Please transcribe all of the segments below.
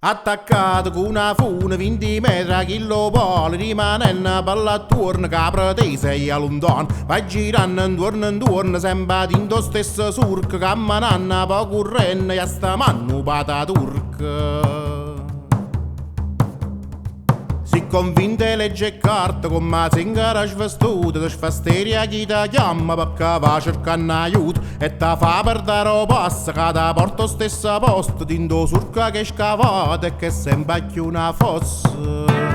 Attaccato con una fune 20 metri a chilopoli, rimanendo per l'attorno che pretese e lontano. Vai girando intorno, sempre in lo stesso surco, camminando po' correndo e a sta mano pata turca. Si convinte legge carta con ma zingara svestuta, da sfasteria chi ti chiama perché va cercando aiuto e ti fa perdere o passa che ti porta stesso posto d'indo surca che scavata e che sembra più una fossa.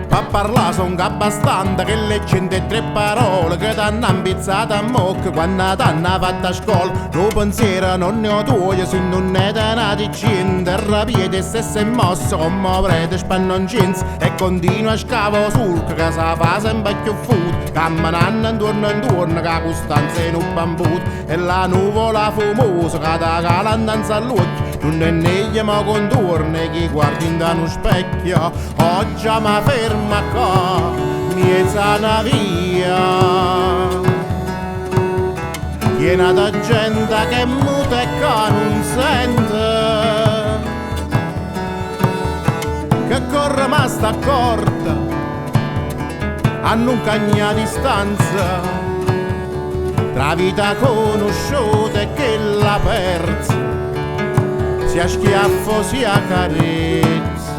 A parlare son abbastanza che leggende tre parole che t'hanno ambizzata a mocca quando t'hanno fatta a scuola. Lo pensiero non ne ho tuo se non ne danati cinta, rapiete se si è mosso come prete spannoncins e continua a scavo sul che sa fa sempre più food, camminando intorno che costanza in un bambù e la nuvola fumosa che da calandanza all'occhio non è neglia ma contorna chi guardi in da uno specchio. Oggi mi ferma qua, mi sana via, piena da gente che muta e che non sente, che corre ma sta corta, hanno un cagna distanza tra vita conosciuta e che l'ha persa, sia schiaffo sia carezza.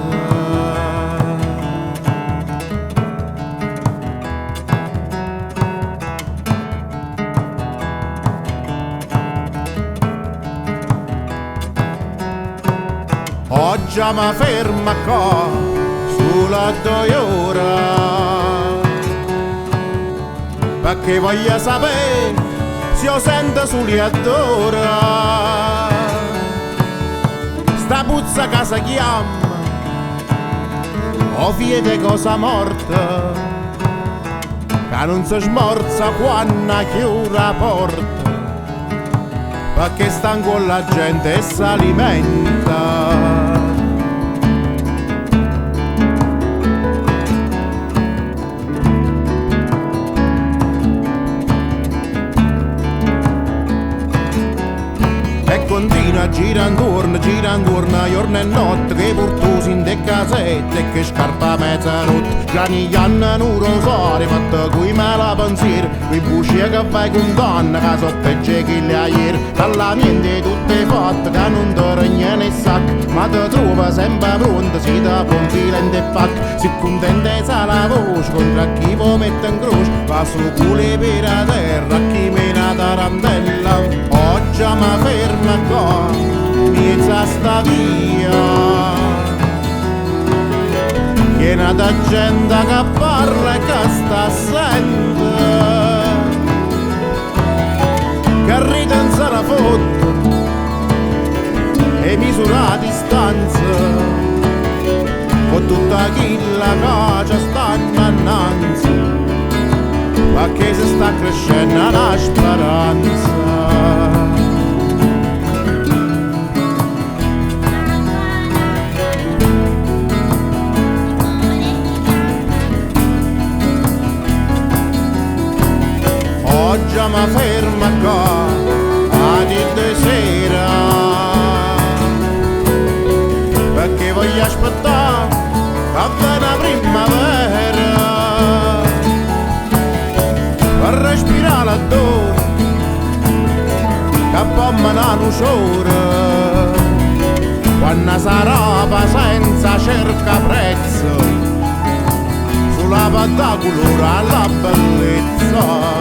Oggi mi ferma qua sulla 2 ore perché voglio sapere se io sento sull'addora sta puzza che si chiama o fiete cosa morta che non si smorza quando chiude la porta perché sta con la gente e si alimenta. Continua gira intorno, giorno e notte che portosi in de casette e che scarpa mezzanotte. Granigliano un rosario fatto coi mala pensieri, quei busci che vai con donna che so peggio che le ieri. Dalla mente tutte fatte che non ti regna né sacco, ma ti trova sempre pronta si da buon filo in de pacco. Si contenta e sa la voce contro chi può mettere in croce, va su culo per la terra chi mena tarantella. Oggi mi ferma qua, miezza sta via, piena da gente che parla e che sta assente, che ride e se la fotte e misura la distanza con tutta quella che ci sta innanzi, perché si sta crescendo la speranza. Oggi mi ferma qua a di sera perché voglio aspettare che viene la primavera per respirare l'addore che poi me ne un'ora quando sarà pazienza cerca prezzo sulla patta colore alla bellezza.